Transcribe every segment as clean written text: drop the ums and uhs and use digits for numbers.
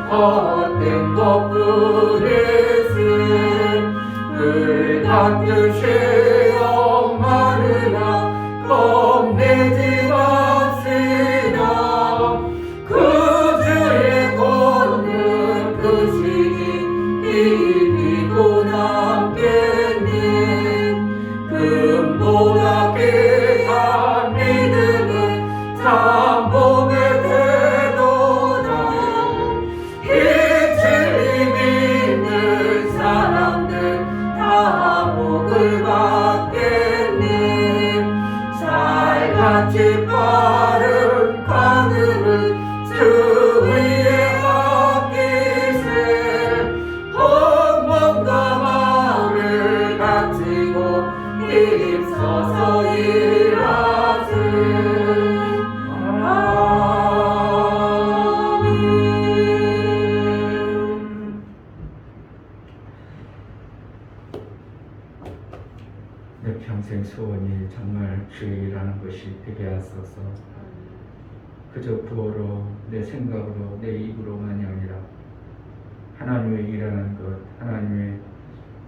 헛된 것뿐이지 물 같듯이 엄마르라 겁내지 맙시다 그 주의 걷는 그 신이 이기고 남겠니 금보다 귀한 믿음은 참복의 태도다 이 진리 믿는 사람들 다 복을 받겠니 살같이 빠른 하늘은 주 위에 걷기세 헛몸과 마음을 갖추고 힘써서 일하세 아멘. 내 평생 소원이 정말 주의 일하는 것이 되게 하소서. 그저 구호로 내 생각으로 내 입으로만이 아니라 하나님의 일하는 것, 하나님의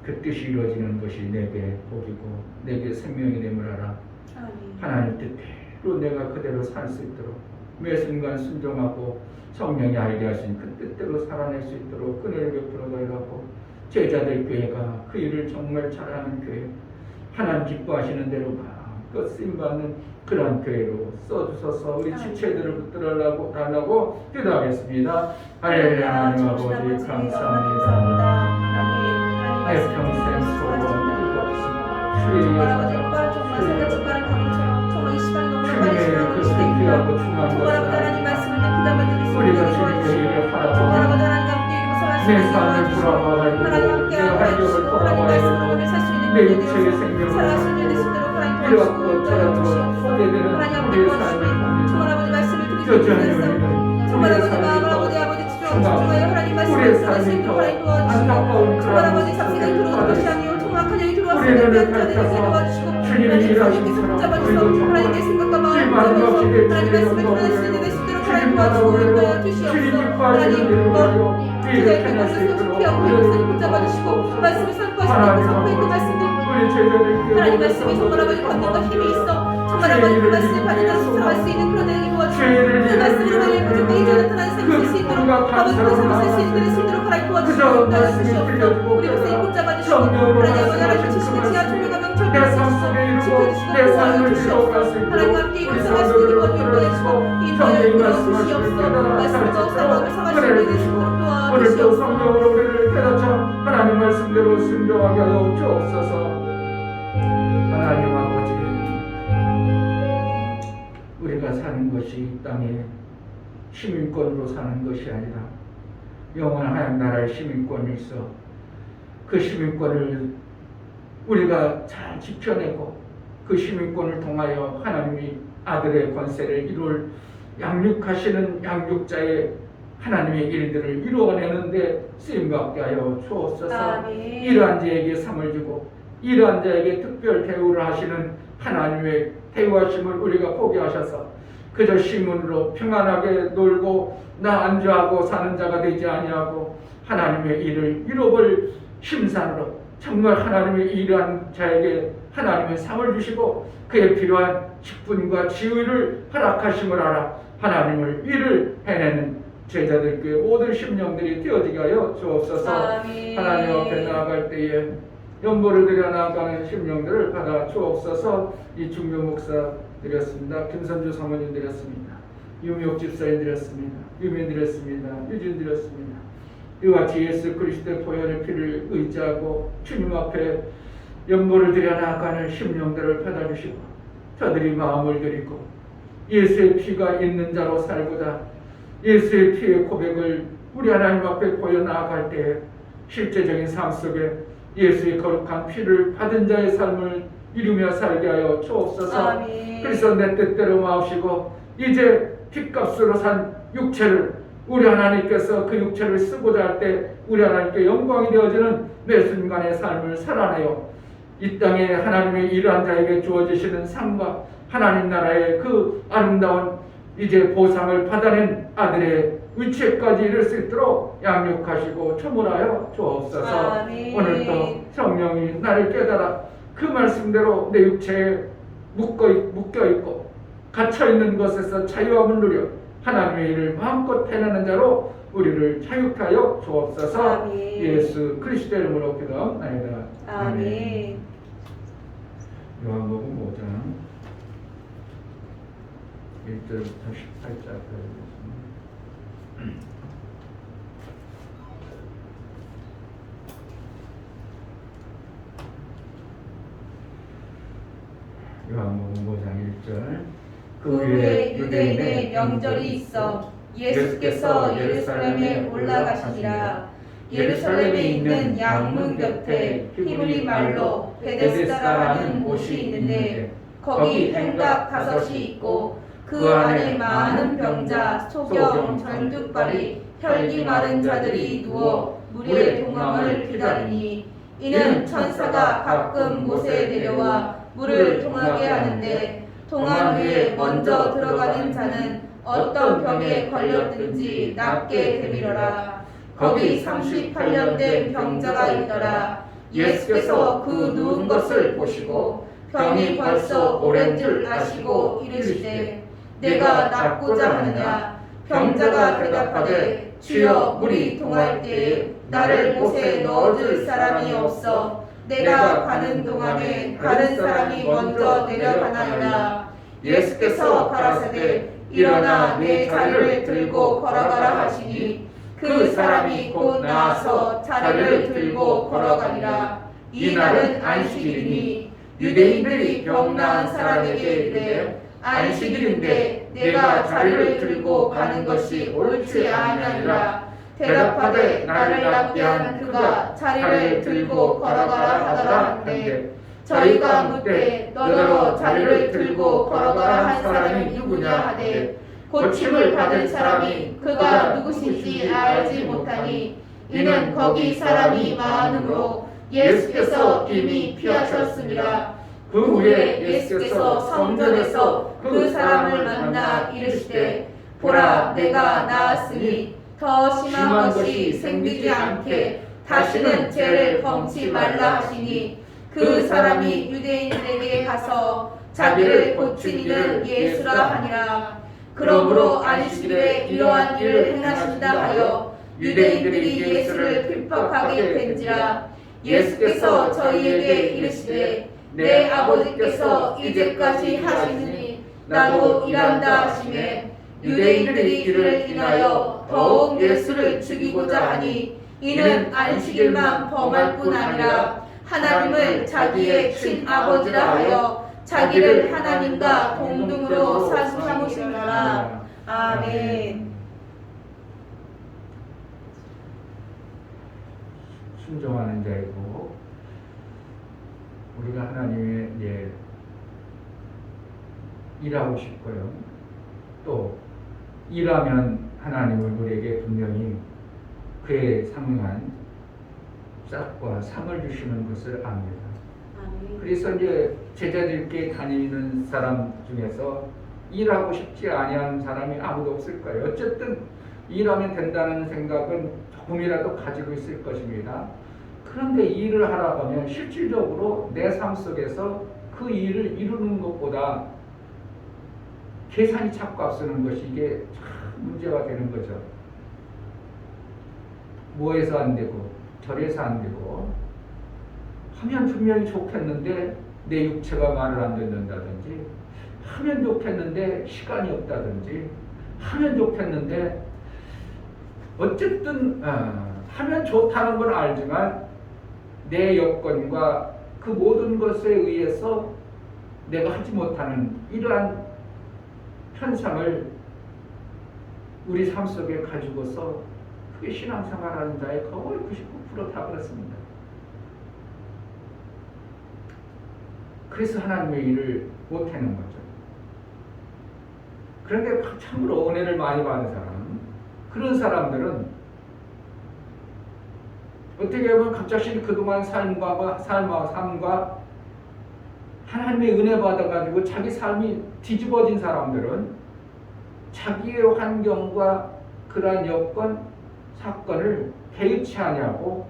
그 뜻이 이루어지는 것이 내게 복이고 내게 생명이 됨을 알아 하나님 뜻대로 내가 그대로 살 수 있도록 매 순간 순종하고 성령이 알게 하신 그 뜻대로 살아낼 수 있도록 은혜를 베풀어 달라고 제자들 교회가 그 일을 정말 잘하는 교회 하나님 기뻐하시는 대로 그 쓰임받는 그런 교회로 써주셔서 우리 지체들을 붙들으려고 달라고 기도하겠습니다. 할렐루야. 하나님 아버지 감사합니다. 내 평생 소원 주의 주님의 그 귀하고 중요한 것을 우리가 주님의 일을 바라보며 내 삶을 돌아봐야 되고 내 환경을 돌아봐야 되고 내 육체의 생명을 이렇고 저렇고 소개되는 우리의 삶을 봅니다. 여전히 우리는 우리의 삶이 더 중하고 우리의 삶이 더 안타까운 그런 모습을 받으시고 우리의 눈을 밝혀서 주님이 일하신 것처럼 우리도 정말 이 마지막 시대에 주님의 영광을 주님 나라를 주님 기뻐하시는 일을 하여 우리를 행할 수 있도록 하나님 우리 제자들께 하나님 말씀이 정말 아버지 걷는 것 힘이 있어 정말 아버지 그 말씀을 받으며 순종할 수 있는 그런 은혜를 도와주시고 그 말씀으로 하나님 부족하게 나타나는 삶을 살 수 있도록 아버지 그 삶을 살 수 있는 은혜를 쓰도록 하나님 도와주시고 주시옵소서 우리 목사님 붙잡아주시고 하나님 아버지 하나님 주시는 지하 조명과 명철 지켜주시고 도와주시옵소서 하나님과 함께 일어서갈 수 있는 것 인도해주시고 인도하여 주시옵소서 말씀으로 사람을 성하시는 은혜를 쓰도록 오늘도 도와주시옵소서 성령으로 우리를 깨닫자 하나님 말씀대로 순종하게 하여 주옵소서. 하나님 아버지 우리가 사는 것이 이 땅에 시민권으로 사는 것이 아니라 영원한 나라의 시민권이 있어 그 시민권을 우리가 잘 지켜내고 그 시민권을 통하여 하나님이 아들의 권세를 이룰 양육하시는 양육자의 하나님의 일들을 이루어내는데 쓰임받게 하여 주옵소서. 이러한 자에게 상을 주고 이러한 자에게 특별 대우를 하시는 하나님의 대우하심을 우리가 보게 하셔서 그저 시문으로 평안하게 놀고 나 안주하고 사는 자가 되지 아니하고 하나님의 일을 이뤄볼 심산으로 정말 하나님의 일한 자에게 하나님의 상을 주시고 그에 필요한 직분과 지위를 허락하심을 알아 하나님을 일을 해내는 제자들께 모든 심령들이 되어지게 하여 주옵소서. 하나님 앞에 나아갈 때에 연보를 드려 나아가는 심령들을 받아 주옵소서. 이충묘 목사 드렸습니다. 김선주 사모님 드렸습니다. 유미옥 집사님 드렸습니다. 유민 드렸습니다. 유진 드렸습니다. 이와 같이 예수 그리스도의 보혈의 피를 의지하고 주님 앞에 연보를 드려 나아가는 심령들을 받아주시고 저들이 마음을 드리고 예수의 피가 있는 자로 살고자 예수의 피의 고백을 우리 하나님 앞에 보여 나아갈 때 실제적인 삶 속에 예수의 거룩한 피를 받은 자의 삶을 이루며 살게 하여 주옵소서. 그래서 내 뜻대로 마옵시고 이제 핏값으로 산 육체를 우리 하나님께서 그 육체를 쓰고자 할 때 우리 하나님께 영광이 되어지는 매 순간의 삶을 살아내요. 이 땅에 하나님의 일한 자에게 주어지시는 상과 하나님 나라의 그 아름다운 이제 보상을 받아낸 아들의 위치까지 이를 수 있도록 양육하시고 초문하여 주옵소서. 아멘. 오늘도 성령이 나를 깨달아 그 말씀대로 내 육체에 묶여있고 갇혀있는 것에서 자유함을 누려 하나님의 일을 마음껏 해내는 자로 우리를 자유하여 주옵소서. 아멘. 예수 그리스도의 이름으로 기도합나이다. 아멘. 요한복음 5장 1절부터 18절까지 요한복음 5장 1절. 그 후에 유대인의 명절이 있어 예수께서 예루살렘에 올라가시니라. 예루살렘에 있는 양문 곁에 히브리 말로 베데스다라는 곳이 있는데 거기 행각 5이 있고 그 안에 많은 병자, 소경, 절뚝발이, 혈기 마른 자들이 누워 물의 동함을 기다리니 이는 천사가 가끔 못에 내려와 물을 동하게 하는데 동함 위에 먼저 들어가는 자는 어떤 병에 걸렸든지 낫게 되리라. 거기 38년 된 병자가 있더라. 예수께서 그 누운 것을 보시고 병이 벌써 오랜 줄 아시고 이르시되 내가 낫고자 하느냐. 병자가 대답하되 주여 물이 동할 때에 나를 못에 넣어줄 사람이 없어 내가 가는 동안에 다른 사람이 먼저 내려가나이다. 예수께서 가라사대 일어나 내 자리를 들고 걸어가라 하시니 그 사람이 곧 나와서 자리를 들고 걸어가니라. 이날은 안식일이니 유대인들이 병 나은 사람에게 이르되 안식일인데 내가 자리를 들고 가는 것이 옳지 아니하니라. 대답하되 나를 낫게 한 그가 자리를 들고 걸어가라 하더라 한데 저희가 묻되 너더러 자리를 들고 걸어가라 한 사람이 누구냐 하되 고침을 받은 사람이 그가 누구신지 알지 못하니 이는 거기 사람이 많으므로 예수께서 이미 피하셨습니다. 그 후에 예수께서 성전에서 그 사람을 만나 이르시되 보라 내가 나았으니 더 심한 것이 생기지 않게 다시는 죄를 범치 말라 하시니 그 사람이 유대인들에게 가서 자기를 고친 이는 예수라 하니라. 그러므로 안식일에 이러한 일을 행하신다 하여 유대인들이 예수를 핍박하게 된지라. 예수께서 저희에게 이르시되 내 아버지께서 이제까지 하시느니 나도 일한다 하시매 유대인들이 이를 인하여 더욱 예수를 죽이고자 하니 이는 안식일만 범할 뿐 아니라 하나님을 자기의 친아버지라 하여 자기를 하나님과 동등으로 삼으시느라. 아멘. 순종하는 자이고 우리가 하나님의 일하고 싶고요. 또 일하면 하나님은 우리에게 분명히 그에 상응한 싹과 상을 주시는 것을 압니다. 그래서 이제 제자들께 다니는 사람 중에서 일하고 싶지 아니하는 사람이 아무도 없을 거예요. 어쨌든 일하면 된다는 생각은 조금이라도 가지고 있을 것입니다. 그런데 일을 하라고 하면 실질적으로 내 삶 속에서 그 일을 이루는 것보다 계산이 자꾸 앞서는 것이 이게 참 문제가 되는 거죠. 뭐해서 안 되고 저래서 안 되고 하면 분명히 좋겠는데 내 육체가 말을 안 듣는다든지 하면 좋겠는데 시간이 없다든지 하면 좋겠는데 어쨌든 하면 좋다는 건 알지만 내 여건과 그 모든 것에 의해서 내가 하지 못하는 이러한 현상을 우리 삶 속에 가지고서 그게 신앙생활하는 자의 거의 99% 다 그렇습니다. 그래서 하나님의 일을 못하는 거죠. 그런데 참으로 은혜를 많이 받은 사람, 그런 사람들은 어떻게 보면 갑자기 그동안 삶과 하나님의 은혜 받아가지고 자기 삶이 뒤집어진 사람들은 자기의 환경과 그러한 여건, 사건을 개의치 아니하고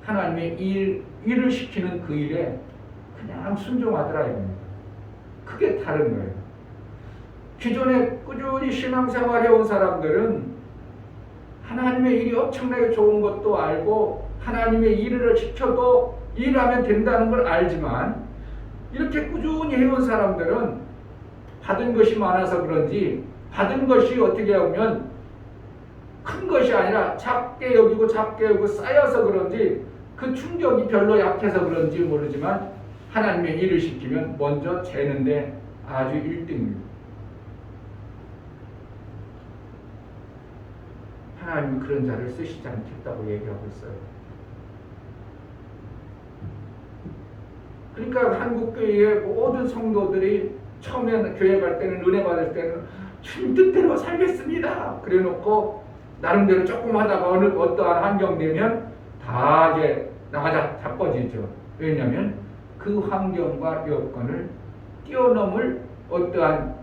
하나님의 일을 시키는 그 일에 그냥 순종하더라 이겁니다. 그게 다른 거예요. 기존에 꾸준히 신앙생활 해온 사람들은 하나님의 일이 엄청나게 좋은 것도 알고 하나님의 일을 지켜도 일하면 된다는 걸 알지만 이렇게 꾸준히 해온 사람들은 받은 것이 많아서 그런지 받은 것이 어떻게 하면 큰 것이 아니라 작게 여기고 쌓여서 그런지 그 충격이 별로 약해서 그런지 모르지만 하나님의 일을 시키면 먼저 재는데 아주 1등입니다. 하나님은 그런 자를 쓰시지 않겠다고 얘기하고 있어요. 그러니까 한국교회의 모든 성도들이 처음에 교회 갈 때는 은혜 받을 때는 주님 뜻대로 살겠습니다. 그래 놓고 나름대로 조금 하다가 어떠한 환경 되면 다 이제 나가 자빠지죠. 왜냐하면 그 환경과 여건을 뛰어넘을 어떠한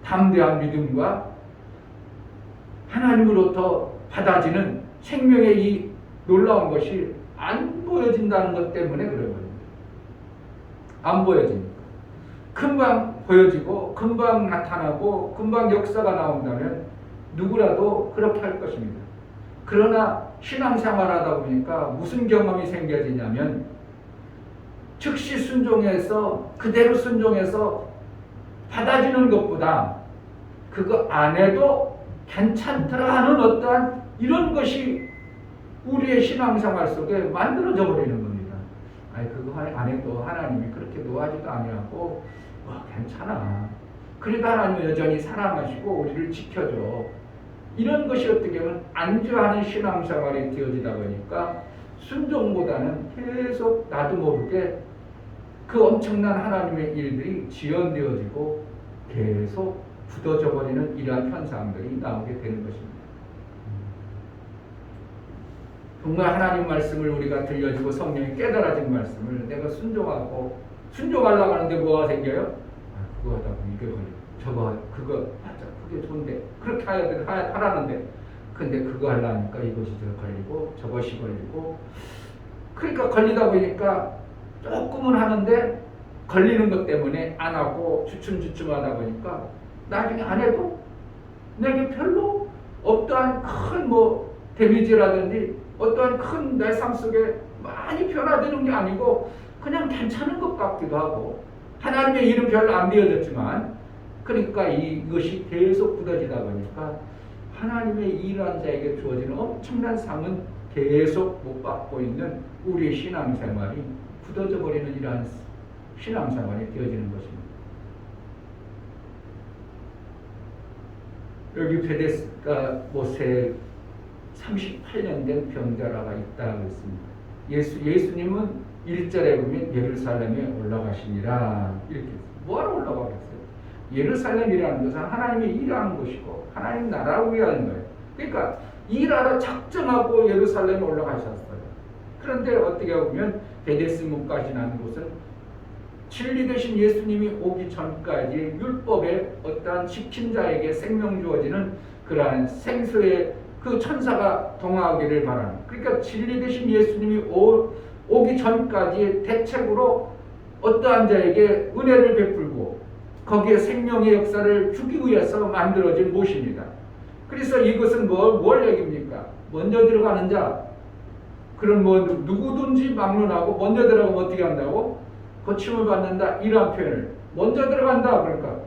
담대한 믿음과 하나님으로부터 받아지는 생명의 이 놀라운 것이 안 보여진다는 것 때문에 그런 겁니다. 안 보여지니까. 금방 보여지고 금방 나타나고 금방 역사가 나온다면 누구라도 그렇게 할 것입니다. 그러나 신앙생활하다 보니까 무슨 경험이 생겨지냐면 즉시 순종해서 그대로 순종해서 받아지는 것보다 그거 안 해도 괜찮더라 하는 어떠한 이런 것이 우리의 신앙생활 속에 만들어져 버리는 겁니다. 아니 그거 안 해도 하나님이 그렇게 놓아지도 아니하고 괜찮아. 그래도 하나님은 여전히 사랑하시고 우리를 지켜줘. 이런 것이 어떻게 보면 안주하는 신앙생활이 되어지다 보니까 순종보다는 계속 나도 모르게 그 엄청난 하나님의 일들이 지연되어지고 계속 굳어져 버리는 이러한 현상들이 나오게 되는 것입니다. 정말 하나님 말씀을 우리가 들려주고 성령이 깨달아진 말씀을 내가 순종하려고 하는데 뭐가 생겨요? 그거 하다 보면 이게 걸려. 그거 맞아. 그게 좋은데 그렇게 하라는데 근데 그거 하려니까 이것이 걸리고 저것이 걸리고 그러니까 걸리다 보니까 조금은 하는데 걸리는 것 때문에 안 하고 주춤주춤하다 보니까 나중에 안 해도 내게 별로 어떠한 큰 데미지라든지 어떠한 큰 내 삶 속에 많이 변화되는 게 아니고 그냥 괜찮은 것 같기도 하고 하나님의 일은 별로 안 되어졌지만 그러니까 이것이 계속 굳어지다 보니까 하나님의 일하는 자에게 주어지는 엄청난 상은 계속 못 받고 있는 우리의 신앙생활이 굳어져 버리는 이러한 신앙생활이 되어지는 것입니다. 여기 베데스다 못에 38년 된 병자라가 있다고 했습니다. 예수님은 1절에 보면 예루살렘에 올라가시니라 이렇게 뭐하러 올라가겠어요? 예루살렘이라는 것은 하나님이 일하는 곳이고 하나님 나라를 위하는 거예요. 그러니까 일하러 작정하고 예루살렘에 올라가셨어요. 그런데 어떻게 보면 베데스 문까지라는 곳은 진리 되신 예수님이 오기 전까지 율법의 어떠한 지킨 자에게 생명 주어지는 그러한 생수의 그 천사가 동하기를 바라는 그러니까 진리 되신 예수님이 오기 전까지 대책으로 어떠한 자에게 은혜를 베풀고 거기에 생명의 역사를 주기 위해서 만들어진 곳입니다. 그래서 이것은 뭘 얘기입니까? 먼저 들어가는 자 그런 누구든지 막론하고 먼저 들어가면 어떻게 한다고? 고침을 받는다 이러한 표현을 먼저 들어간다 그러니까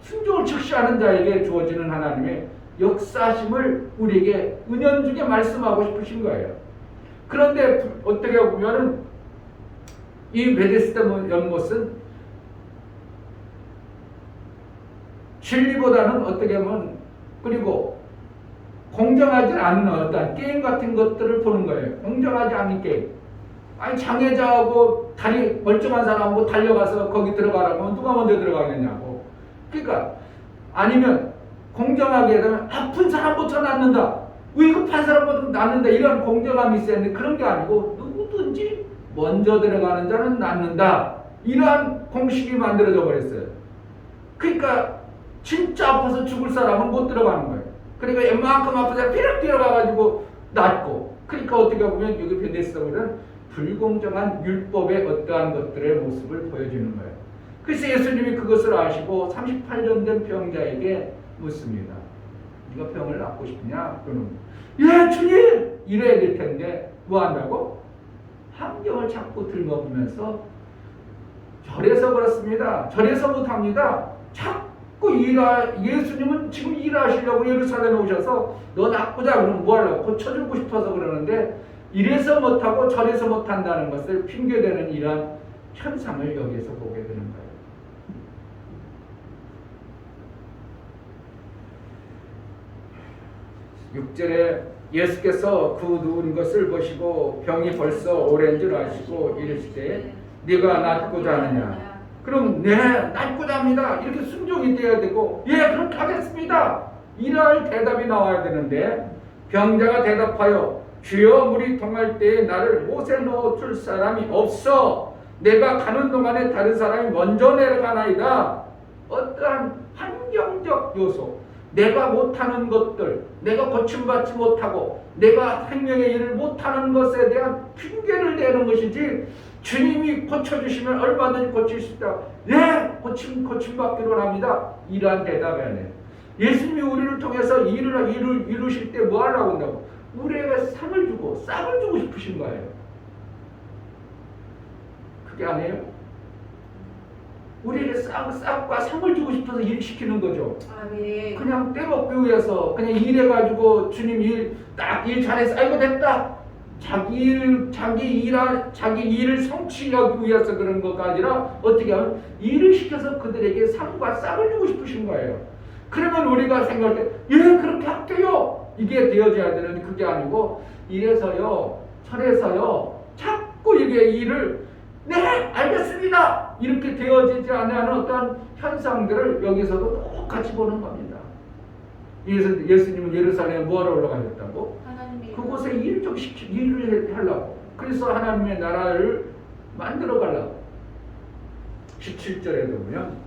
순종을 즉시하는 자에게 주어지는 하나님의 역사심을 우리에게 은연중에 말씀하고 싶으신 거예요. 그런데 어떻게 보면은 이 베데스다 연못은 진리보다는 어떻게 보면 그리고 공정하지 않은 어떤 게임 같은 것들을 보는 거예요. 공정하지 않은 게임. 아니 장애자하고 다리 멀쩡한 사람하고 달려가서 거기 들어가라면 누가 먼저 들어가겠냐고. 그러니까 아니면 공정하게 되면 아픈 사람부터 낫는다. 위급한 사람부터 낫는다. 이런 공정함이 있어야 하는데 그런 게 아니고 누구든지 먼저 들어가는 자는 낫는다. 이러한 공식이 만들어져 버렸어요. 그러니까 진짜 아파서 죽을 사람은 못 들어가는 거예요. 그러니까 웬만큼 아파서 피력 뛰어가가지고 낫고. 그러니까 어떻게 보면 여기 베데스다는 불공정한 율법의 어떠한 것들의 모습을 보여주는 거예요. 그래서 예수님이 그것을 아시고 38년 된 병자에게 묻습니다. 네가 병을 낫고 싶냐? 그러면 예 주님! 이래야 될 텐데 뭐 한다고? 함정을 자꾸 들먹이면서 절에서 그렇습니다. 절에서 못합니다. 자꾸 예수님은 지금 일하시려고 예루살렘에 오셔서 너 낫고자 그러면 뭐 하려고? 고쳐주고 싶어서 그러는데 이래서 못하고 저래서 못한다는 것을 핑계대는 이러한 현상을 여기에서 보게 되는 거예요. 6절에 예수께서 그 누운 것을 보시고 병이 벌써 오랜 줄 아시고 이르시되 네가 낫고자 하느냐? 그럼 네 낫고자 합니다. 이렇게 순종이 되어야 되고 예 그렇게 하겠습니다. 이러할 대답이 나와야 되는데 병자가 대답하여 주여 물이 통할 때에 나를 못에 넣어줄 사람이 없어. 내가 가는 동안에 다른 사람이 먼저 내려가나이다. 어떠한 환경적 요소, 내가 못하는 것들, 내가 고침받지 못하고 내가 생명의 일을 못하는 것에 대한 핑계를 대는 것이지 주님이 고쳐주시면 얼마든지 고칠 수 있다. 네, 고침받기로 합니다. 이러한 대답이 아니에요. 예수님이 우리를 통해서 일을 이루실 때 뭐 하려고 한다고? 우리에게 상을 주고 싹을 주고 싶으신 거예요. 그게 아니에요? 우리에게 싹과 상을 주고 싶어서 일 시키는 거죠. 아멘. 그냥 떼먹기 위해서 그냥 일해가지고 주님 일 잘해서 아이고 됐다. 자기 일을 성취하기 위해서 그런 것가 아니라 어떻게 하면 일을 시켜서 그들에게 상과 싹을 주고 싶으신 거예요. 그러면 우리가 생각할 때 예 그렇게 할게요. 이게 되어져야 되는데 그게 아니고 이래서요 저래서요 자꾸 이게 일을 네 알겠습니다 이렇게 되어지지 않는 어떤 현상들을 여기서도 똑같이 보는 겁니다. 예수님은 예루살렘에 뭐하러 올라가셨다고? 그곳에 일을 하려고. 그래서 하나님의 나라를 만들어 가려고. 17절에도 보면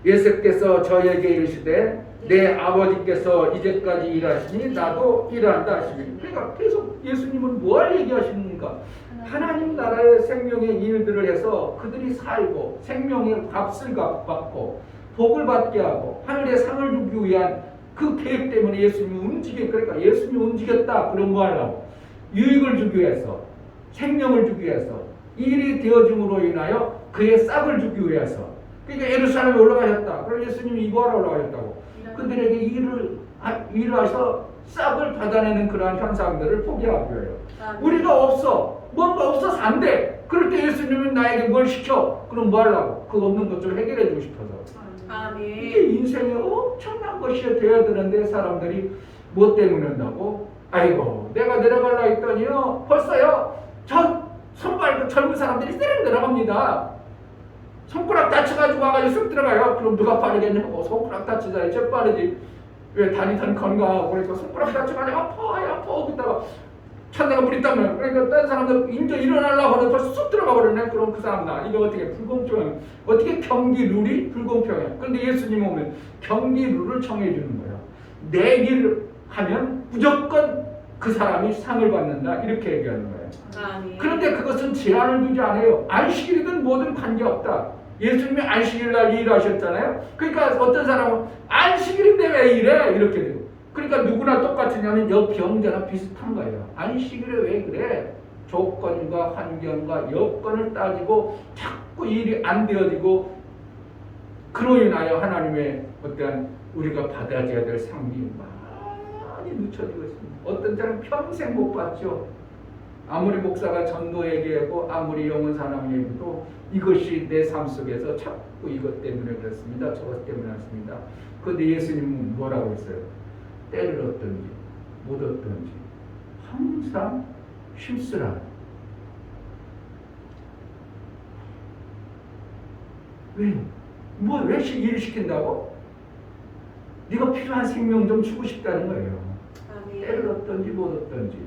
예수께서 저에게 이르시되 내 아버지께서 이제까지 일하시니 나도 일한다 하시니. 그러니까 계속 예수님은 뭘 얘기하시는가? 하나님 나라의 생명의 일들을 해서 그들이 살고 생명의 값을 받고 복을 받게 하고 하늘의 상을 주기 위한 그 계획 때문에 예수님이 그러니까 예수님이 움직였다. 그럼 뭐 하려고? 유익을 주기 위해서, 생명을 주기 위해서, 일이 되어짐으로 인하여 그의 싹을 주기 위해서. 그러니까 예루살렘에 올라가셨다. 그럼 예수님이 이거하러 올라가셨다고. 그들에게 일하셔 싹을 받아내는 그러한 현상들을 포기하기 위해요. 우리가 뭔가 없어서 안 돼. 그럴 때 예수님은 나에게 뭘 시켜? 그럼 뭐 하려고? 그 없는 것 좀 해결해 주고 싶어서. 아멘. 이게 인생의 엄청난 것이 되어야 되는데 사람들이 뭐 때문에 한다고? 아이고 내가 내려가려 했더니요 벌써요 저 손발도 젊은 사람들이 세령 내려갑니다. 손가락 다쳐가지고 와가지고 쑥 들어가요. 그럼 누가 빠르겠냐고. 손가락 다치자니 저 빠르지. 왜 다니던 건강하고 그러니까 손가락 다쳐가지고 아파 그러다가 천내가 물이 땀나요. 그러니까 다른 사람들 인제 일어나려고 하는데 벌써 쑥 들어가 버리네. 그럼 그 사람 나 이거 어떻게 불공평해? 어떻게 경기 룰이 불공평해? 그런데 예수님 오면 경기 룰을 정해 주는 거예요. 내 일을 하면 무조건 그 사람이 상을 받는다 이렇게 얘기하는 거예요. 아멘. 그런데 그것은 제한을 두지 않아요. 안식일이든 뭐든 관계없다. 예수님이 안식일 날 일하셨잖아요. 그러니까 어떤 사람은 안식일인데 왜 이래? 이렇게 되고. 그러니까 누구나 똑같으냐면 병자나 비슷한 거예요. 안식일에 왜 그래? 조건과 환경과 여건을 따지고 자꾸 일이 안 되어지고 그로 인하여 하나님의 어떠한 우리가 받아줘야 될 상이 많이 늦춰지고 있습니다. 어떤 때는 평생 못 받죠. 아무리 목사가 전도 얘기하고 아무리 영혼 사람 얘기도 이것이 내 삶 속에서 자꾸 이것 때문에 그렇습니다. 저것 때문에 그렇습니다. 그런데 예수님은 뭐라고 했어요? 때를 얻든지 못 얻든지 항상 힘쓰라. 왜 일을 시킨다고? 네가 필요한 생명 좀 주고 싶다는 거예요. 아멘. 때를 얻든지 못 얻든지.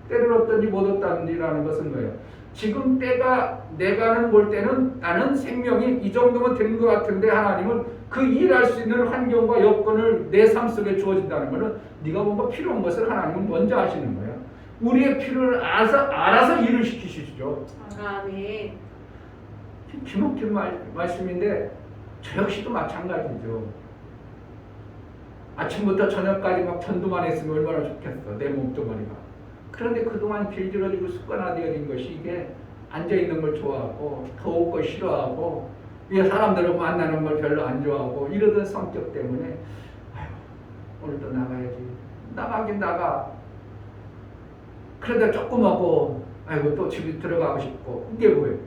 때를 얻든지 못 얻든지라는 것은 뭐예요? 지금 때가 내가는 볼 때는 나는 생명이 이 정도면 되는 것 같은데 하나님은 그 일할 수 있는 환경과 여건을 내 삶 속에 주어진다는 것은 네가 뭔가 필요한 것을 하나님은 먼저 하시는 거예요. 우리의 필요를 알아서 일을 시키시죠. 아멘. 기막힌 말씀인데 저 역시도 마찬가지죠. 아침부터 저녁까지 막 전도만 했으면 얼마나 좋겠어, 내 몸뚱아리가. 그런데 그동안 길들여지고 습관화되어진 것이 이게 앉아있는 걸 좋아하고 더울 거 싫어하고 이게 사람들을 만나는 걸 별로 안 좋아하고 이러던 성격 때문에 아휴, 오늘도 나가야지. 나가긴 나가. 그러다 조금 하고 아이고 또 집에 들어가고 싶고. 이게 뭐예요?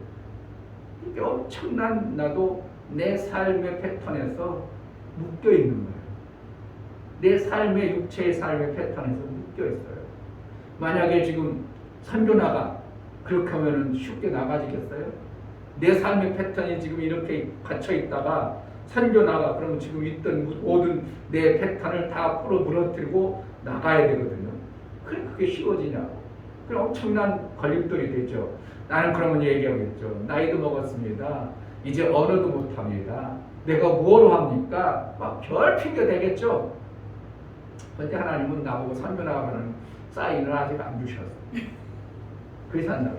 이게 엄청난 나도 내 삶의 패턴에서 묶여 있는 거예요. 내 삶의 육체의 삶의 패턴에서 묶여 있어요. 만약에 지금 선교 나가 그렇게 하면은 쉽게 나가지겠어요? 내 삶의 패턴이 지금 이렇게 갇혀 있다가 선교 나가 그러면 지금 있던 모든 내 패턴을 다 풀어 무너뜨리고 나가야 되거든요. 그게 쉬워지냐고. 그럼 엄청난 걸림돌이 되죠. 나는 그러면 얘기하겠죠. 나이도 먹었습니다. 이제 언어도 못합니다. 내가 뭐로 합니까? 막 별 핑계 대겠죠. 그런데 하나님은 나보고 선교 나가는 사인을 아직 안 주셨어요. 그래서 안 나가.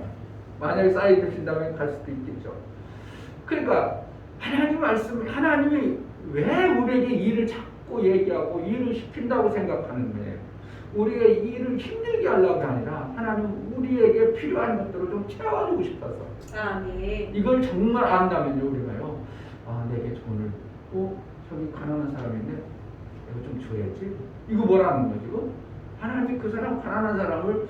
만약에 사인 주신다면 갈 수도 있겠죠. 그러니까 하나님 말씀, 하나님이 왜 우리에게 일을 자꾸 얘기하고 일을 시킨다고 생각하는 거예요. 우리가 일을 힘들게 하려고 아니라 하나님 우리에게 필요한 것들을 좀 채워주고 싶어서. 아멘. 이걸 정말 안다면요, 우리가요. 아, 내게 돈을 저기 가난한 사람인데 이거 좀 줘야지. 이거 뭐라는 거지? 이거? 하나님이 그 사람 가난한 사람을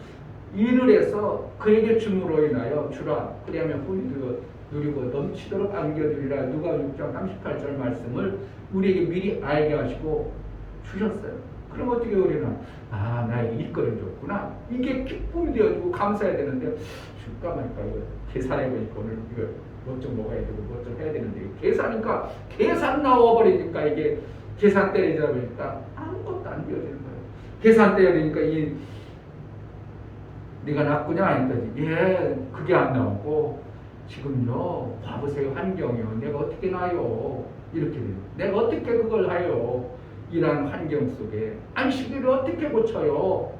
일을 해서 그에게 줌으로 인하여 주라. 그리하면 후일도 누리고 넘치도록 안겨주리라. 누가 6장 38절 말씀을 우리에게 미리 알게 하시고 주셨어요. 그럼 어떻게 우리는 나에게 일거리를 줬구나. 이게 기쁨이 되어주고 감사해야 되는데 줄까 말까 이거 계산해보니까 오늘 이거 뭐 좀 먹어야 되고 뭐 좀 해야 되는데 계산이니까 계산 나와버리니까 이게 계산 때리다 보니까 아무것도 안 되어지는 거예요. 계산 때리니까 네가 낫구냐 하니까 그게 안 나오고 지금요 봐보세요 환경이요 내가 어떻게 나요 이렇게 돼요. 내가 어떻게 그걸 하요 이런 환경 속에 안식일을 어떻게 고쳐요.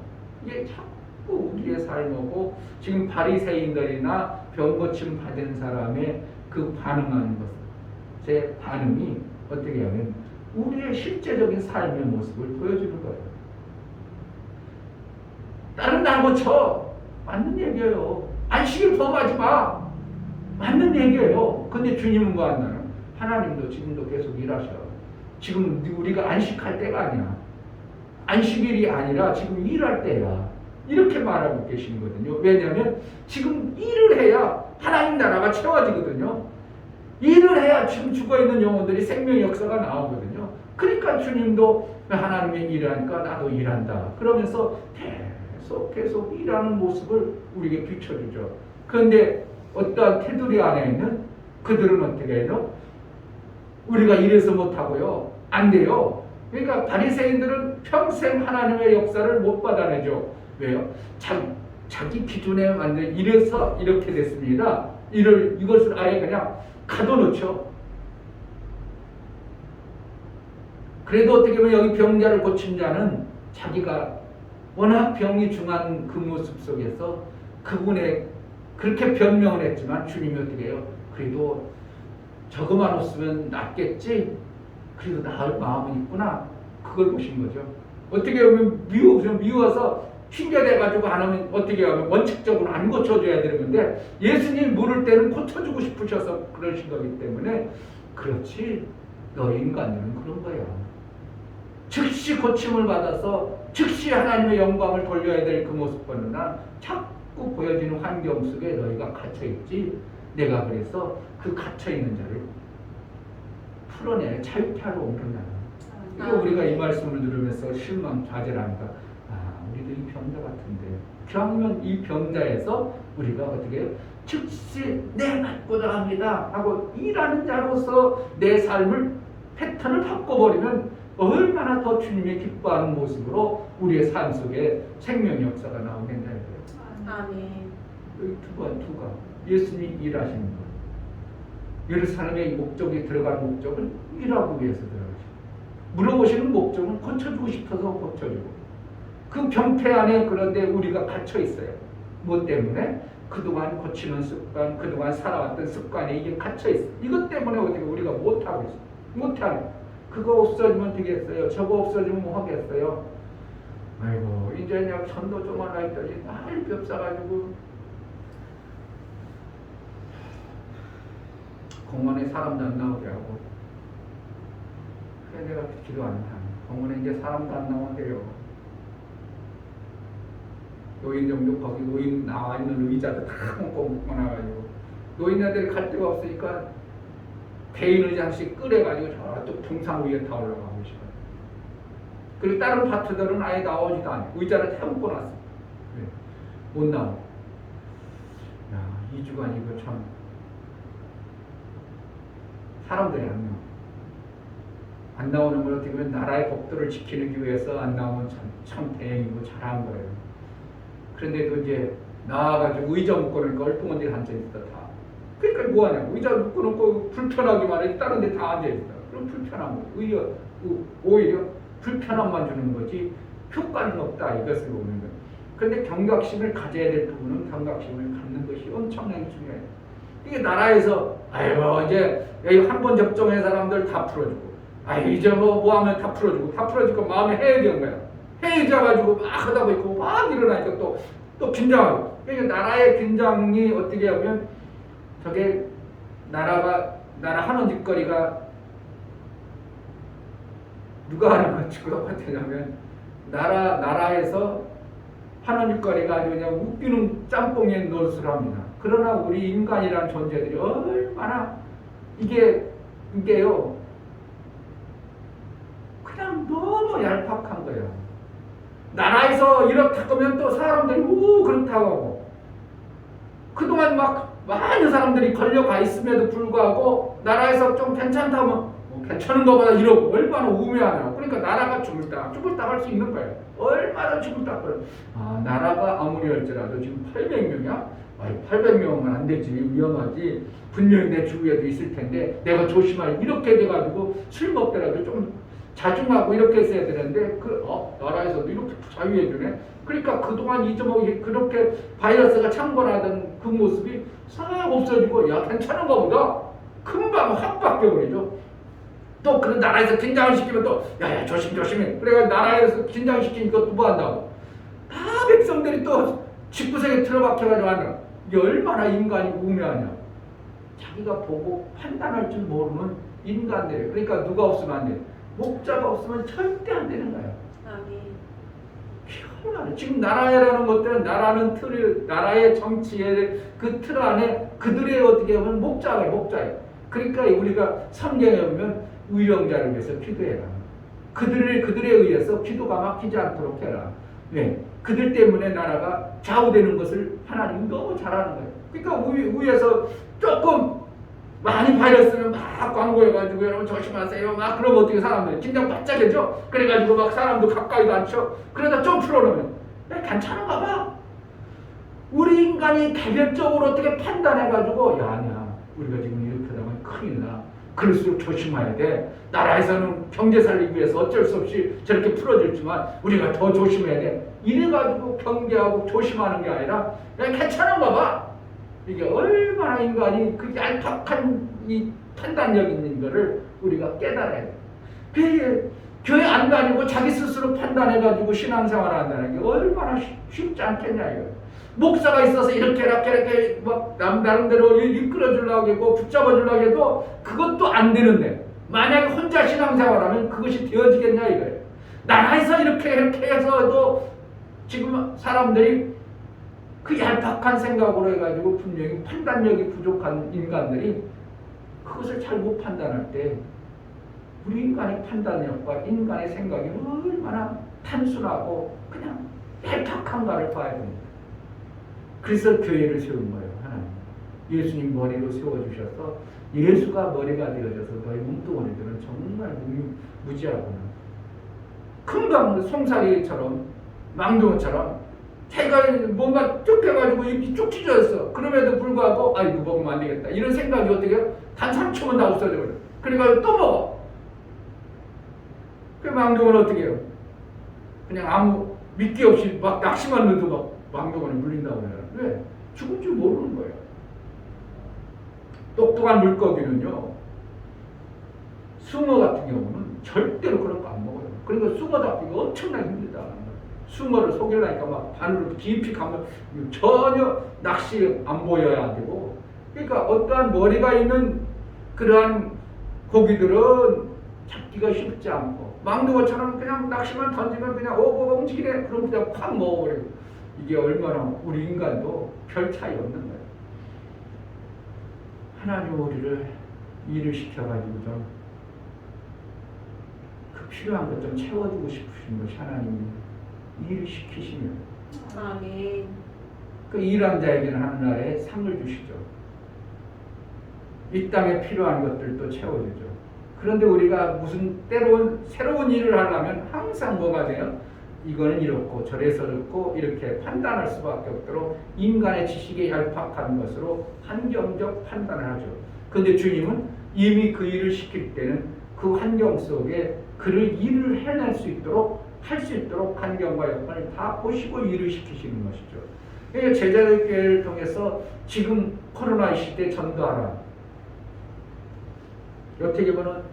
이게 자꾸 우리의 삶하고 지금 바리새인들이나 병고침 받은 사람의 그 반응하는 것, 제 반응이 어떻게 하면 우리의 실제적인 삶의 모습을 보여주는 거예요. 나는 나 고쳐. 맞는 얘기예요. 안식일 범하지 마. 맞는 얘기예요. 근데 주님은 뭐 한다는? 하나님도 지금도 계속 일하셔. 지금 우리가 안식할 때가 아니야. 안식일이 아니라 지금 일할 때야. 이렇게 말하고 계시거든요. 왜냐하면 지금 일을 해야 하나님 나라가 채워지거든요. 일을 해야 지금 죽어있는 영혼들이 생명 역사가 나오거든요. 그러니까 주님도 하나님의 일을 하니까 나도 일한다. 그러면서 계속 일하는 모습을 우리에게 비춰주죠. 그런데 어떠한 테두리 안에 있는 그들은 어떻게 해요? 우리가 이래서 못하고요. 안 돼요. 그러니까 바리새인들은 평생 하나님의 역사를 못 받아내죠. 왜요? 자기 기준에 맞는 이래서 이렇게 됐습니다. 이것을 아예 그냥 가둬놓죠. 그래도 어떻게 보면 여기 병자를 고친 자는 자기가 워낙 병이 중한 그 모습 속에서 그분의 그렇게 변명을 했지만 주님이 어떻게 해요? 그래도 저거만 없으면 낫겠지? 그래도 나을 마음은 있구나. 그걸 보신 거죠. 어떻게 보면 미워서 핑계대가지고 안 하면 어떻게 하면 원칙적으로 안 고쳐줘야 되는데 예수님 물을 때는 고쳐주고 싶으셔서 그러신 거기 때문에 그렇지 너 인간들은 그런 거야. 즉시 고침을 받아서 즉시 하나님의 영광을 돌려야 될 그 모습 보느나 자꾸 보여지는 환경 속에 너희가 갇혀있지. 내가 그래서 그 갇혀있는 자를 풀어내 자유케 하러 옮긴다. 이거 우리가 이 말씀을 들으면서 실망 좌절하니까 우리도 이 병자 같은데 그러면 이 병자에서 우리가 어떻게 해요? 즉시 내 맞고자 합니다 하고 일하는 자로서 내 삶을 패턴을 바꿔버리면 얼마나 더 주님이 기뻐하는 모습으로 우리의 삶 속에 생명 역사가 나오겠나요? 아멘. 여기 두가 예수님 일하시는 거. 예루살렘의 목적이 들어갈 목적은 일하기 위해서 들어가죠. 물어보시는 목적은 고쳐주고 싶어서 고쳐주고. 그 병폐 안에 그런데 우리가 갇혀 있어요. 뭐 때문에? 그동안 고치는 습관, 그동안 살아왔던 습관에 이게 갇혀 있어. 이것 때문에 어떻게 우리가 못하고 있어. 못하네. 그거 없어지면 되겠어요. 저거 없어지면 뭐 하겠어요. 아이고, 이제 그냥 전도 좀 하나 했더니 날 겹싸가지고 공원에 사람도 안 나오게 하고. 그래 내가 기도 안 하네. 공원에 이제 사람도 안 나오게요. 노인정도 거기 노인 나와 있는 의자도 다 묶어놔가지고 노인네들이 갈 데가 없으니까 개인 의자씩 끌어가지고 저쪽 동상 위에 다 올라가고 싶어요. 그리고 다른 파트들은 아예 나오지도 않아요. 의자를 다 묶어놨어. 네. 못 나와. 야, 2주간 이거 참 사람들이 안 나오는 걸 어떻게 보면 나라의 법도를 지키기 위해서 안 나오면 참 다행이고 잘한 거예요. 그런데도 이제 나와가지고 의자 묶어놓으니까 얼뚱한데 앉아있다 다. 그러니까 뭐하냐고. 의자 묶어놓고 불편하기만 해. 다른 데 다 앉아있다. 그럼 불편한 거. 오히려 불편함만 주는 거지 효과는 없다. 이것을 보는 거예요. 그런데 경각심을 가져야 될 부분은 경각심을 갖는 것이 엄청나게 중요해요. 이게 나라에서 아이고 이제 한 번 접종한 사람들 다 풀어주고 아이고 이제 뭐 하면 다 풀어주고 다 풀어주고 마음에 해야 거야. 해져가지고 막 하다 보니까 막 일어나니까 또 긴장하고. 그러니까 나라의 긴장이 어떻게 하면 저게 나라 하는 짓거리가 누가 하는 것과 같으냐면 나라에서 하는 짓거리가 아주 그냥 웃기는 짬뽕에 노릇을 합니다. 그러나 우리 인간이라는 존재들이 얼마나 이게요 그냥 너무 얄팍한 거예요. 나라에서 이렇다 하면 또 사람들이 그렇다고 하고 그동안 막 많은 사람들이 걸려가 있음에도 불구하고 나라에서 좀 괜찮다면 괜찮은 것보다 이러고 얼마나 우매하냐. 그러니까 나라가 죽을 딱 할 수 있는 거예요. 얼마나 죽을 딱 그래. 나라가 아무리 할지라도 지금 800명이야? 아니 800명은 안 되지. 위험하지. 분명히 내 주위에도 있을 텐데 내가 조심하지. 이렇게 돼가지고 술 먹더라도 좀 자중하고 이렇게 했어야 되는데 나라에서도 이렇게 자유해주네. 그러니까 그동안 잊어먹이 그렇게 바이러스가 창궐하던 그 모습이 싹 없어지고 야 괜찮은가 보다. 금방 확 바뀌어버리죠. 또 그 나라에서 긴장을 시키면 또 야야 조심해. 그래가 나라에서 긴장시키니까 또 뭐 한다고. 다 백성들이 또 집구석에 틀어박혀가지고 한다. 이게 얼마나 인간이 우매하냐. 자기가 보고 판단할 줄 모르는 인간들이에요. 그러니까 누가 없으면 안 돼. 목자가 없으면 절대 안 되는 거예요. 아멘. 지금 나라라는 것들은 나라의 정치의 그 틀 안에 그들의 어떻게 보면 목자예요. 그러니까 우리가 성경에 보면 의령자를 위해서 기도해라. 그들에 의해서 기도가 막히지 않도록 해라. 네. 그들 때문에 나라가 좌우되는 것을 하나님이 너무 잘하는 거예요. 그러니까 위에서 조금 많이 바이러스를 막 광고해가지고 여러분 조심하세요. 막 그러면 어떻게 사람들이 긴장 바짝 해죠. 그래가지고 막 사람도 가까이도 안 쳐. 그러다 좀 풀어놓으면 괜찮은가 봐. 우리 인간이 개별적으로 어떻게 판단해가지고 아니야. 우리가 지금 이렇게 하면 큰일 나. 그럴수록 조심해야 돼. 나라에서는 경제 살리기 위해서 어쩔 수 없이 저렇게 풀어줬지만 우리가 더 조심해야 돼. 이래가지고 경계하고 조심하는 게 아니라 그냥 괜찮은가 봐. 이게 얼마나 인간이 그 얄팍한 이 판단력 있는 거를 우리가 깨달아야 돼. 그게 교회 안 다니고 자기 스스로 판단해가지고 신앙생활을 한다는 게 얼마나 쉽지 않겠냐 이거. 목사가 있어서 이렇게 막 나름대로 이끌어주려고 하고 붙잡아주려고 해도 그것도 안 되는데 만약에 혼자 신앙생활하면 그것이 되어지겠냐 이거예요. 나라에서 이렇게 해서도 지금 사람들이 그 얄팍한 생각으로 해가지고 분명히 판단력이 부족한 인간들이 그것을 잘 못 판단할 때 우리 인간의 판단력과 인간의 생각이 얼마나 단순하고 그냥 얄팍한가를 봐야 됩니다. 그래서 교회를 세운 거예요. 하나님. 예수님 머리로 세워주셔서 예수가 머리가 되어져서 너희 몸뚱아리들은 정말 무지하구나. 금방 송사리처럼 망둥어처럼 자기가 뭔가 쭉 해가지고 입이 쭉 찢어졌어. 그럼에도 불구하고 아 이거 먹으면 안 되겠다. 이런 생각이 어떻게 해요? 단 3초면 다 없어져버려. 그러니까 또 먹어. 그 망동은 어떻게 해요? 그냥 아무 믿기 없이 막 낙심만 넣어도 막 망동원에 물린다고 그래요. 왜? 죽을 줄 모르는 거예요. 똑똑한 물고기는요, 숭어 같은 경우는 절대로 그런 거 안 먹어요. 그러니까 숭어 잡기가 엄청나게 힘들다는 거예요. 숭어를 속이려니까 막 바늘을 깊이 감면 전혀 낚시 안 보여야 되고, 그러니까 어떠한 머리가 있는 그러한 고기들은 잡기가 쉽지 않고, 망둥어처럼 그냥 낚시만 던지면 그냥 오고 움직이네. 그럼 그냥 팍 먹어버리고. 이게 얼마나 우리 인간도 별 차이 없는 거예요. 하나님 우리를 일을 시켜가지고 좀 그 필요한 것 좀 채워주고 싶으신 것이 하나님이 일을 시키시면 아멘. 그 일한 자에게는 하늘나라에 상을 주시죠. 이 땅에 필요한 것들도 채워주죠. 그런데 우리가 무슨 때로운 새로운 일을 하려면 항상 뭐가 돼요? 이거는 이렇고 저래서 그렇고 이렇게 판단할 수밖에 없도록 인간의 지식에 얄팍한 것으로 환경적 판단을 하죠. 그런데 주님은 이미 그 일을 시킬 때는 그 환경 속에 그를 일을 해낼 수 있도록 할 수 있도록 환경과 여건을 다 보시고 일을 시키시는 것이죠. 그러니까 제자들교회를 통해서 지금 코로나 시대 전도하라. 어떻게 보면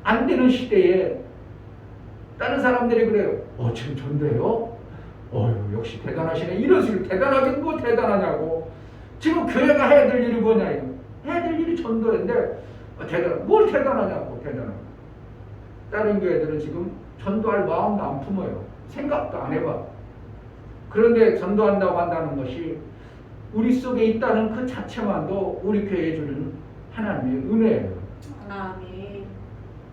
안 되는 시대에 다른 사람들이 그래요. 지금 전도해요? 역시 대단하시네. 이런 식으로 대단하긴 뭐 대단하냐고. 지금 교회가 해야 될 일이 뭐냐 이거. 해야 될 일이 전도인데 뭘 대단하냐고. 대단하고. 다른 교회들은 지금 전도할 마음도 안 품어요. 생각도 안 해봐. 그런데 전도한다고 한다는 것이 우리 속에 있다는 그 자체만도 우리 교회에 주는 하나님의 은혜예요. 아멘.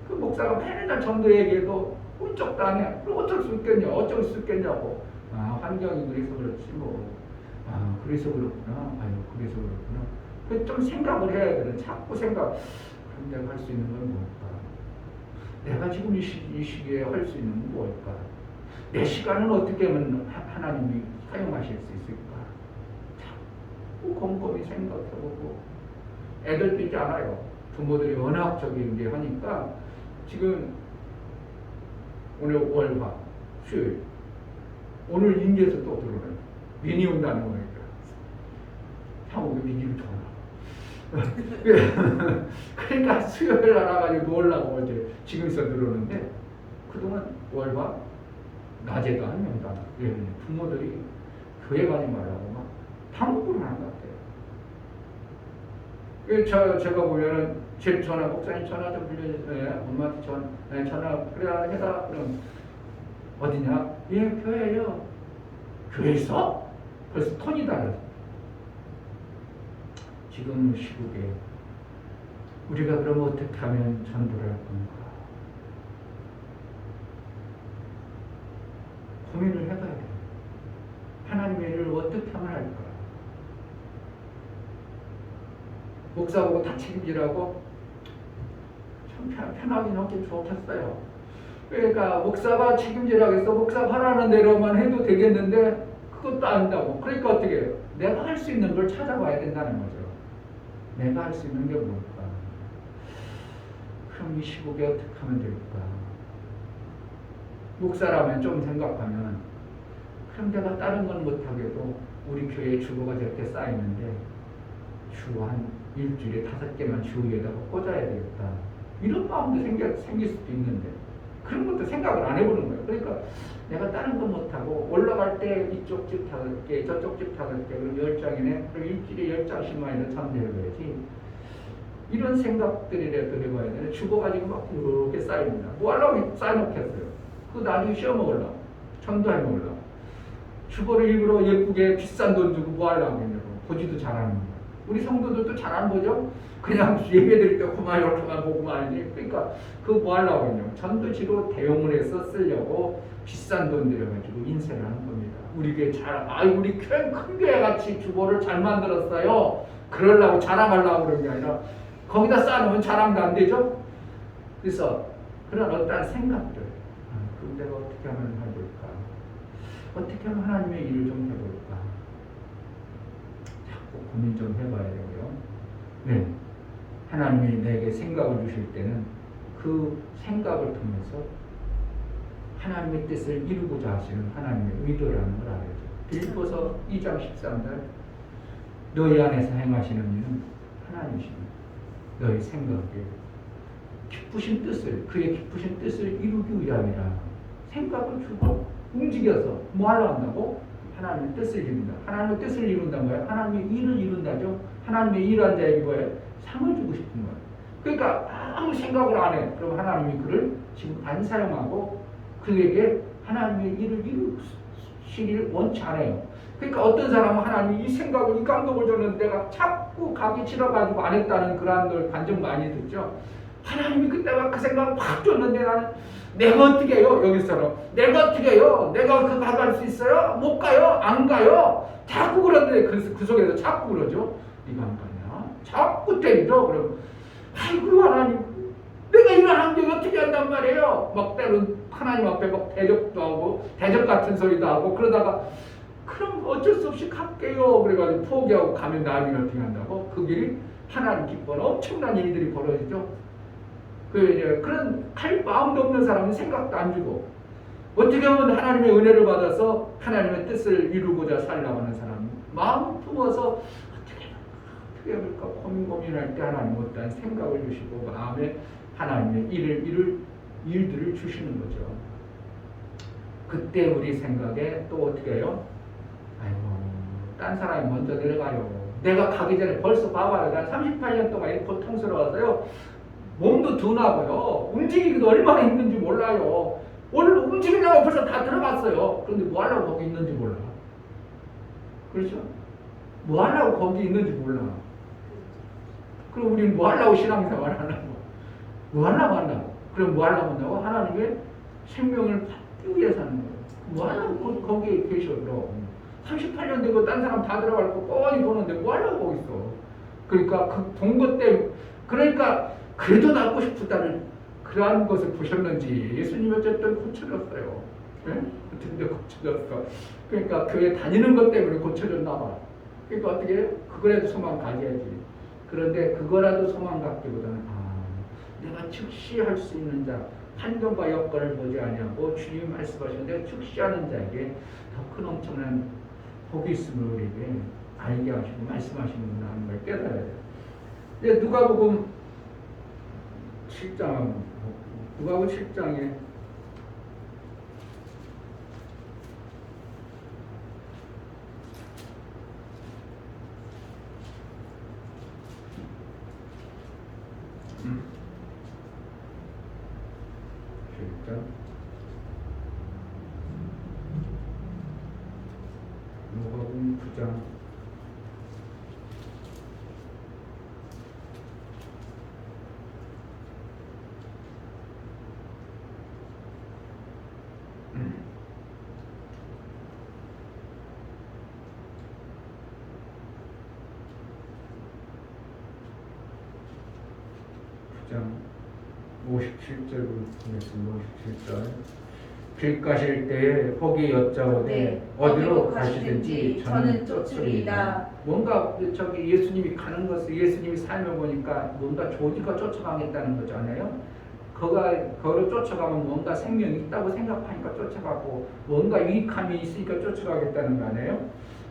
그 목사가 맨날 전도 얘기해도 꿈쩍도 안 해. 그럼 어쩔 수 있겠냐? 어쩔 수 있겠냐고. 환경이 그래서 그렇지 뭐. 그래서 그렇구나. 그래서 그렇구나. 그 좀 생각을 해야 되는. 자꾸 생각. 그럼 내가 할 수 있는 건 뭘까? 내가 지금 이 시기에 할 수 있는 건 뭘까? 내 시간은 어떻게 하면 하나님이 사용하실 수 있을까? 자꾸 곰곰이 생각해보고. 애들도 있지 않아요. 부모들이 워낙 저기 하니까 지금 오늘 월화 수요일 오늘 인계에서 또 들어오네. 미니 온다는 거니까 형우도 미니를 줘라. 그러니까 수요일 날 와가지고 놀라고 어제 지금서 들어오는데 그동안 월화 낮에도 한 명도 안 와요. 부모들이 교회 가지 말라고 막 당부를 하는 것 같아요. 제가 보면은 제 전화, 목사님 전화 좀 빌려주세요. 엄마한테 전화 그래 해라. 그럼 어디냐? 예, 교회요. 교회 있어? 벌써 톤이 달라져. 지금 시국에 우리가 그럼 어떻게 하면 전도를 할 건가? 고민을 해봐야 돼요. 하나님의 일을 어떻게 하면 할까? 목사 보고 다 책임지라고? 참 편하긴 하긴 좋겠어요. 그러니까 목사가 책임지라고 해서 목사가 하라는 대로만 해도 되겠는데 그것도 안 된다고. 그러니까 어떻게 해요? 내가 할 수 있는 걸 찾아봐야 된다는 거죠. 내가 할 수 있는 게 뭘까? 그럼 이 시국에 어떻게 하면 될까? 목사라면 좀 생각하면 그럼 내가 다른 건 못하게도 우리 교회에 주보가 저렇게 쌓이는데 주 한 일주일에 5개만 주 위에다가 꽂아야 되겠다. 이런 마음도 생길 수도 있는데 그런 것도 생각을 안 해보는 거예요. 그러니까 내가 다른 건 못하고 올라갈 때 이쪽 집 5개, 저쪽 집 5개, 그럼 10장이네. 그럼 일주일에 10장씩만이라도 참여해봐야지. 이런 생각들이라도 해봐야 되는데 주고가지고 막 이렇게 쌓입니다. 뭐 하려고 쌓여놓겠어요. 그거 나중에 씌워 먹으려고. 전도해 먹으려고. 주보를 일부러 예쁘게 비싼 돈 주고 뭐 하려고 했냐고. 보지도 잘하는 거예요. 우리 성도들도 잘하는 거죠. 그냥 예배 드릴 때 그만 이렇게만 보고만 하지. 그러니까 그거 뭐 하려고 했냐고. 전도지로 대용을 해서 쓰려고 비싼 돈 들여가지고 인쇄를 하는 겁니다. 우리 교회 우리 큰 교회 같이 주보를 잘 만들었어요. 그러려고 자랑하려고 그런 게 아니라 거기다 쌓아놓으면 자랑도 안 되죠. 그래서 그런 어떠한 생각들, 그럼 내가 어떻게 하면 해볼까? 어떻게 하면 하나님의 일을 좀 해볼까? 자꾸 고민 좀 해봐야 되고요. 네, 하나님이 내게 생각을 주실 때는 그 생각을 통해서 하나님의 뜻을 이루고자 하시는 하나님의 의도라는 걸 알아야 돼요. 빌립보서 2장 13절 너희 안에서 행하시는 일은 하나님이십니다. 너희 생각에 기쁘신 뜻을 그의 기쁘신 뜻을 이루기 위함이라. 생각을 주고 움직여서 뭐 하려 한다고? 하나님의 뜻을 이룬다. 하나님의 뜻을 이룬다는 거예요. 하나님의 일을 이룬다죠. 하나님의 일한 자에게 뭐예요? 상을 주고 싶은 거예요. 그러니까 아무 생각을 안 해. 그럼 하나님이 그를 지금 안 사용하고 그에게 하나님의 일을 이루시기를 원치 않아요. 그러니까 어떤 사람은 하나님이 이 생각을 이 감동을 줬는데 내가 자꾸 각이 치러가지고 안 했다는 그런 걸 간증 많이 듣죠. 하나님이 그때가 그 생각을 팍 줬는데 나는 내가 어떻게 해요? 여기서는 내가 어떻게 해요? 내가 그 가갈 수 있어요? 못 가요? 안 가요? 자꾸 그러는데 그 속에서 자꾸 그러죠. 네가 안 가냐? 자꾸 때리죠. 그럼 아이고 하나님 내가 이런 환경에 어떻게 한단 말이에요? 막 때론 하나님 앞에 막 대적도 하고 대적 같은 소리도 하고 그러다가 그럼 어쩔 수 없이 갈게요. 그래가지고 포기하고 가면 나중에 어떻게 한다고? 그 길이 하나님 기뻐하는 엄청난 일들이 벌어지죠. 그런 할 마음도 없는 사람은 생각도 안 주고 어떻게 하면 하나님의 은혜를 받아서 하나님의 뜻을 이루고자 살려고 하는 사람 마음 품어서 어떻게 해볼까 고민할 때 하나님 어떠한 생각을 주시고 마음에 하나님의 일들을 주시는 거죠. 그때 우리 생각에 또 어떻게 해요? 아이고 딴 사람이 먼저 내려가요. 내가 가기 전에 벌써 봐봐요. 난 38년 동안 이렇게 고통스러워서요. 몸도 둔하고요. 움직이기도 얼마나 힘든지 몰라요. 오늘 움직이려고 벌써 다 들어갔어요. 그런데 뭐 하려고 거기 있는지 몰라. 그렇죠? 뭐 하려고 거기 있는지 몰라. 그럼 우리는 뭐 하려고 신앙생활 하려고? 뭐 하려고 한다고? 그럼 뭐 하려고 한다고? 하나님의 생명을 받기 위해서 하는 거예요. 뭐 하려고 거기에 계셔, 그럼. 38년 되고 딴 사람 다 들어갈 거 뻔히 보는데 뭐 하려고 거기 있어. 그러니까 그 본 것 때문에, 그러니까 그래도 낫고 싶다는 그러한 것을 보셨는지 예수님이 어쨌든 고쳐졌어요. 네? 어쨌든 고쳐졌어. 그러니까 교회 다니는 것 때문에 고쳐졌나 봐. 그러니까 어떻게 해요? 그거라도 소망 가져야지. 그런데 그거라도 소망 갖기보다는 내가 즉시 할 수 있는 자, 환경과 여건을 보지 아니하고 주님 말씀하셨는데 즉시 하는 자에게 더 큰 엄청난 복이 있음을 우리에게 알게 하시고 말씀하시는구나 하는 걸 깨달아야 돼요. 근데 누가복음 7장, 누가복음 7장에 누가복음 9장 57절부터 보겠습니다. 57절. 길 가실 때에 거기 여짜오되 어디로 가시든지 저는 쫓으리이다. 뭔가 저기 예수님이 가는 것을 예수님이 삶을 보니까 뭔가 좋으니까 쫓아가겠다는 거잖아요. 거를 쫓아가면 뭔가 생명이 있다고 생각하니까 쫓아가고 뭔가 유익함이 있으니까 쫓아가겠다는 거 아니에요?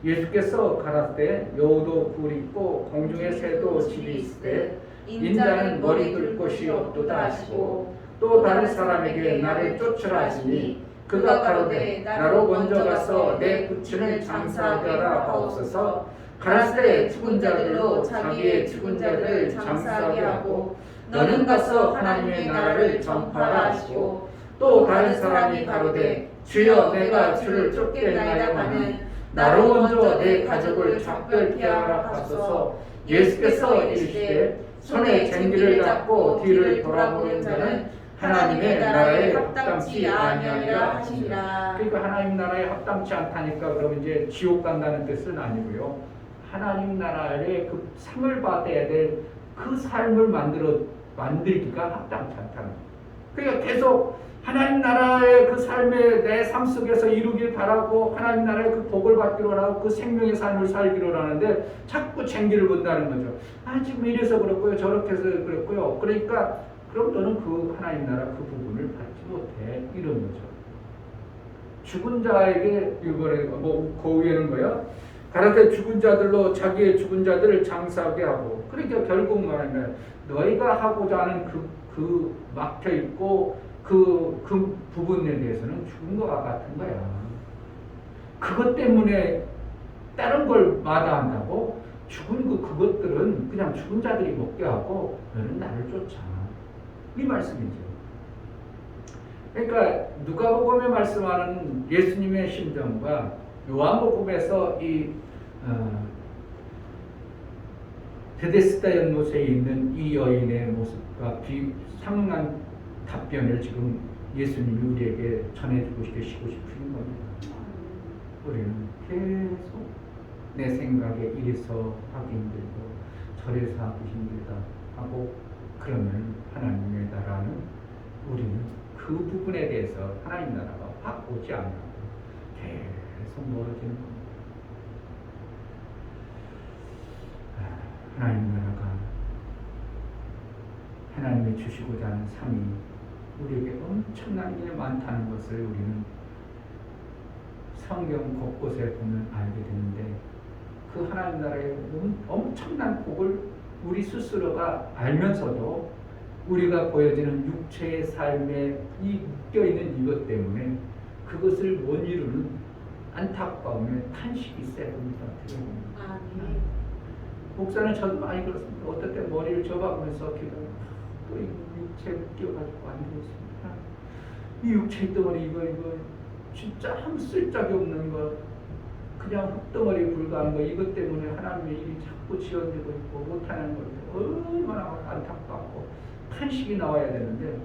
예수께서 가라사대 여우도 굴이 있고 공중의 새도 집이 있으되 인자는 머리 둘 곳이 없도다 하시고 또 다른 사람에게 나를 쫓으라 하시니 그가 가로되 나로 먼저 가서 내 부친을 장사하게 하라 하옵소서. 가라사대 죽은 자들로 자기의 죽은 자들을 장사하게 하고 너는 가서 하나님의 나라를 전파하라 하시고 또 다른 사람이 가로되 주여 내가 주를 쫓겠나이다 하는 나로 먼저 내 가족을 작별케 하라 하소서. 예수께서 이르시되 손에 쟁기를 잡고 뒤를 돌아보는 자는 하나님의 나라에 합당치 아니하리라 하시니라. 그러니까 하나님 나라에 합당치 않다니까 그러면 이제 지옥 간다는 뜻은 아니고요. 하나님 나라에 그 상을 받아야 될 그 삶을 만들기가 합당치 않다는 거예요. 그러니까 계속 하나님 나라의 그 삶의 내 삶 속에서 이루길 바라고 하나님 나라의 그 복을 받기로 하고 그 생명의 삶을 살기로 하는데 자꾸 쟁기를 본다는 거죠. 아 지금 이래서 그렇고요 저렇게 해서 그렇고요. 그러니까 그럼 너는 그 하나님 나라 그 부분을 받지 못해 이런 거죠. 죽은 자에게 이번에 그 위에는 뭐야? 가라데 죽은 자들로 자기의 죽은 자들을 장사하게 하고 그러니까 결국 말하면 너희가 하고자 하는 그 막혀 있고 그 부분에 대해서는 죽은 것과 같은 거야. 그것 때문에 다른 걸 마다한다고 죽은 그것들은 그냥 죽은 자들이 먹게 하고 너는 나를 쫓아. 이 말씀이죠. 그러니까 누가복음에 말씀하는 예수님의 심정과 요한복음에서 이 베데스다 연못에 있는 이 여인의 모습과 비상한 답변을 지금 예수님이 우리에게 전해주고 계시고 싶은 겁니다. 우리는 계속 내 생각에 이래서 하기 힘들고 저래서 하기 힘들다 하고 그러면 하나님의 나라는 우리는 그 부분에 대해서 하나님 나라가 확 오지 않고 계속 멀어지는 겁니다. 하나님 나라가 하나님이 주시고자 하는 삶이 우리에게 엄청난 게 많다는 것을 우리는 성경 곳곳에 보면 알게 되는데 그 하나님 나라의 엄청난 복을 우리 스스로가 알면서도 우리가 보여지는 육체의 삶에 묶여있는 이것 때문에 그것을 못 이루는 안타까움에 탄식이 세봅니다. 목사는 저도 많이 그렇습니다. 어떨 때 머리를 접어보면서 또 육체에 묶여가지고 안 되겠습니다. 이 육체의 덩어리 이거 진짜 아무 쓸데기 없는 것 그냥 흙덩어리에 불과한 거 이것 때문에 하나님의 일이 자꾸 지연되고 있고 못하는 것 얼마나 안타깝고 탄식이 나와야 되는데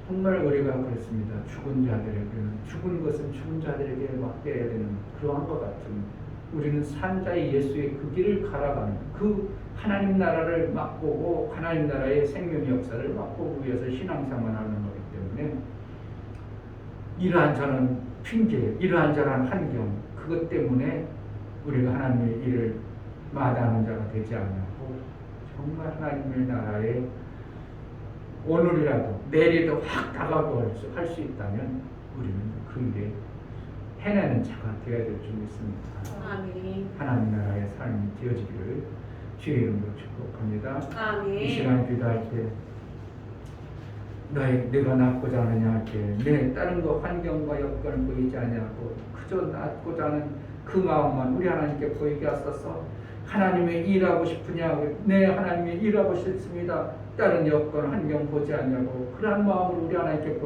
정말 우리가 그렇습니다. 죽은 자들에게는 죽은 것은 죽은 자들에게 맡겨야 되는 그러한 것 같은 우리는 산자의 예수의 그 길을 갈아가는 그 하나님 나라를 맛보고 하나님 나라의 생명의 역사를 맛보기 위해서 신앙생활하는 거기 때문에 이러한 저런 핑계, 이러한 저런 환경 그것 때문에 우리가 하나님의 일을 마다하는 자가 되지 않고 정말 하나님의 나라에 오늘이라도 내일도 확 다가올 수 할 수 있다면 우리는 그 일에 해내는 자가 되어야 될 줄 믿습니다. 아멘. 하나님 나라의 삶이 되어지기를 주의 이름으로 축복합니다. 아멘. 이 시간 기도할 때 내가 낫고자 하느냐 할 때 내 다른 거 환경과 여건을 보이지 않냐고 그저 낫고자 하는 그 마음만 우리 하나님께 보이게 하소서. 하나님의 일하고 싶으냐? 네, 하나님의 일하고 싶습니다. 다른 여건 환경 보지 않냐고 그러한 마음으로 우리 하나님께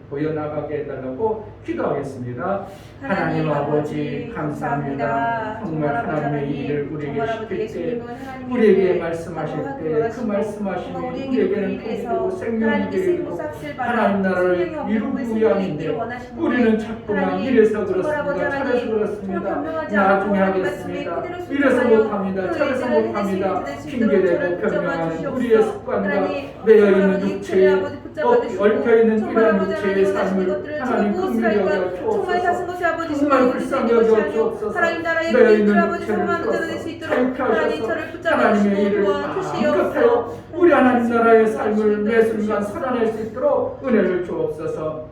보여나가게 해달라고 기도하겠습니다. 하나님 아버지 감사합니다. 정말 하나님의 일을 우리에게 시킬 때 우리에게 말씀하실 때 그 말씀하심이 우리에게는 복이되고 생명이 되고 하나님 나라를 이루기 위함인데 우리는 자꾸만 이래서 그렇습니다. 저래서 그렇습니다. 나중에 하겠습니다. 이래서 못합니다. 저래서 못합니다. 핑계대고 변명하는 우리의 습관과 매여있는 육체에 얽혀있는 이런 육체의 삶을 하나님 긍휼히 여겨 주옵소서. 정말 불쌍히 여겨 주옵소서. 매여있는 육체를 자유케 하셔서 하나님의 일을 마음껏하여 우리 하나님 나라의 삶을 매 순간 살아낼 수 있도록 은혜를 주옵소서.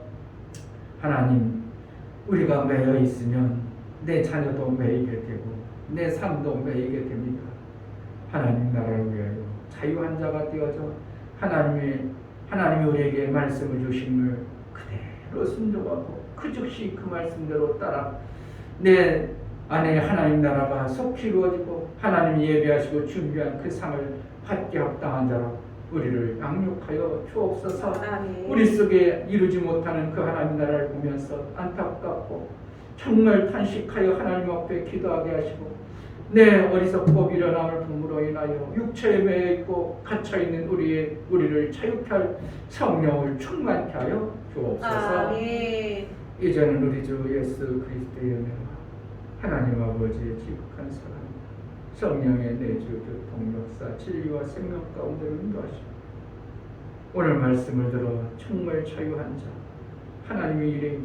하나님 우리가 매여 있으면 내 자녀도 매이게 되고 내 삶도 매이게 됩니다. 하나님 나라를 위하여 자유한 자가 되어져 하나님이 우리에게 말씀을 주심을 그대로 순종하고 그 즉시 그 말씀대로 따라 내 안에 하나님 나라가 속히 이루어지고 하나님이 예배하시고 준비한 그 상을 받게 합당한 자로 우리를 양육하여 주옵소서. 우리 속에 이루지 못하는 그 하나님 나라를 보면서 안타깝고 정말 탄식하여 하나님 앞에 기도하게 하시고 내 어리석고 미련함을 품으로 인하여 육체에 매여 있고 갇혀 있는 우리를 자유케 할 성령을 충만케 하여 주옵소서. 이제는 우리 주 예수 그리스도의 은혜와 하나님 아버지의 지극한 사랑 성령의 내주 교통 역사 진리와 생명 가운데 인도하시고 오늘 말씀을 들어 정말 자유한 자 하나님의 일이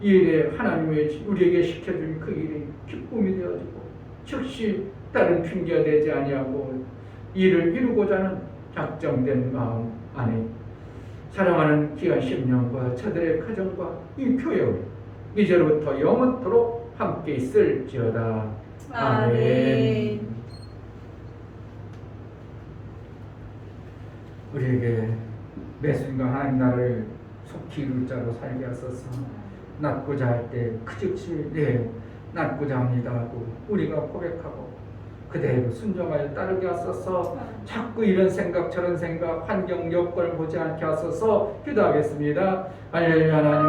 이 일에 하나님의 우리에게 시켜준 그 일이 기쁨이 되어지고 즉시 다른 핑계가 되지 아니하고 일을 이루고자 하는 작정된 마음 안에 사랑하는 귀한 10년과 저들의 가정과 이 교회를 이제로부터 영원토록 함께 있을지어다. 아멘. 우리에게 매 순간 하나님 나라를 속히 이룰 자로 살게 하소서. 낫고자 할 때 그 즉시 네 낫고자 합니다 하고 우리가 고백하고 그대로 순종하여 따르게 하소서. 자꾸 이런 생각 저런 생각 환경 여건을 보지 않게 하소서. 기도하겠습니다. 할렐루야. 하나님